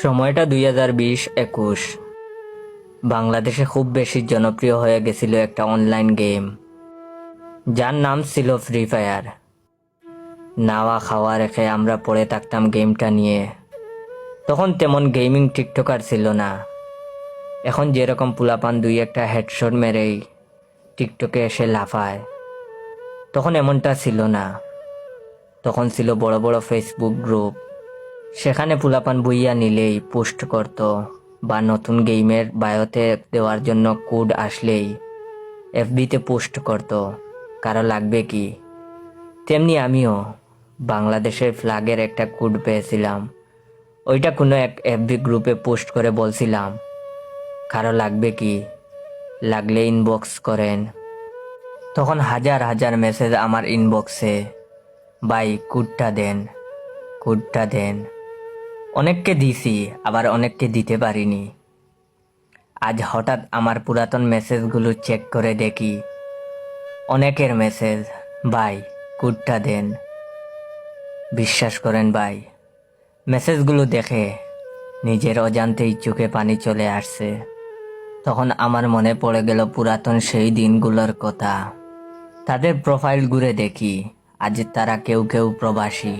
সময়টা 2020-21। বাংলাদেশে খুব বেশি জনপ্রিয় হয়ে গেছিল একটা অনলাইন গেম, যার নাম ছিল ফ্রি ফায়ার। নাওয়া খাওয়া রেখে আমরা পড়ে থাকতাম গেমটা নিয়ে। তখন তেমন গেমিং টিকটকার ছিল না। এখন যেরকম পুলাপান দুই একটা হেডশট মেরেই টিকটকে এসে লাফায়, তখন এমনটা ছিল না। তখন ছিল বড় বড় ফেসবুক গ্রুপ, সেখানে পুলাপান বইয়া নিলেই পোস্ট করত, বা নতুন গেমের বায়োতে দেওয়ার জন্য কোড আসলেই এফবিতে পোস্ট করত, কারো লাগবে কি। তেমনি আমিও বাংলাদেশের ফ্ল্যাগের একটা কোড পেয়েছিলাম, ওইটা কোনো এক এফবি গ্রুপে পোস্ট করে বলছিলাম, কারো লাগবে কি, লাগলে ইনবক্স করেন। তখন হাজার হাজার মেসেজ আমার ইনবক্সে, ভাই কোডটা দেন, কোডটা দেন। অনেককে দিছি, আবার অনেককে দিতে পারিনি। আজ হঠাৎ আমার পুরাতন মেসেজগুলো চেক করে দেখি, অনেকের মেসেজ, ভাই কোডটা দেন। বিশ্বাস করেন ভাই, মেসেজগুলো দেখে নিজের অজান্তেই চোখে পানি চলে আসছে। তখন আমার মনে পড়ে গেল পুরাতন সেই দিনগুলোর কথা। তাদের প্রোফাইল ঘুরে দেখি, আজ তারা কেউ কেউ প্রবাসী।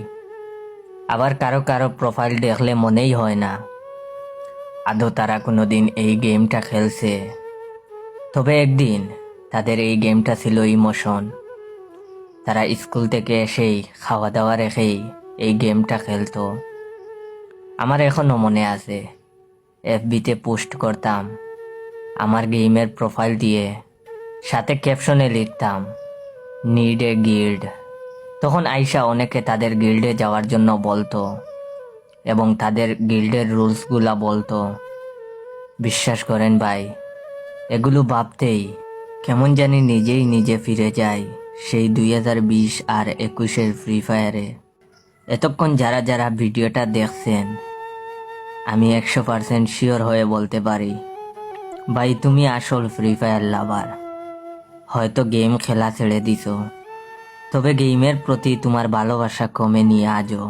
আবার কারো কারো প্রোফাইল দেখলে মনেই হয় না আদৌ তারা কোনোদিন এই গেমটা খেলছে। তবে একদিন তাদের এই গেমটা ছিল ইমোশন। তারা স্কুল থেকে এসেই খাওয়া দাওয়া রেখেই এই গেমটা খেলতো। আমার এখনো মনে আছে, এফবিতে পোস্ট করতাম আমার গেমের প্রোফাইল দিয়ে, সাথে ক্যাপশনে লিখতাম নিড এ গিল্ড। তখন আইসা অনেকে তাদের গিল্ডে যাওয়ার জন্য বলতো এবং তাদের গিল্ডের রুলসগুলা বলতো। বিশ্বাস করেন ভাই, এগুলো ভাবতেই কেমন জানি নিজেই নিজে ফিরে যাই সেই 2020 আর 21-এর ফ্রি ফায়ারে। এতক্ষণ যারা যারা ভিডিওটা দেখছেন, আমি 100% শিওর হয়ে বলতে পারি, ভাই তুমি আসল ফ্রি ফায়ার লাভার। হয়তো গেম খেলা ছেড়ে দিছো, তবে গেমের প্রতি তোমার ভালোবাসা কমেনি আজও।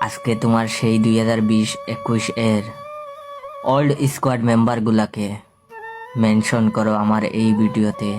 আজকে তোমার সেই 2020-21 এর ওল্ড স্কোয়াড মেম্বারগুলাকে মেনশন করো আমার এই ভিডিওতে।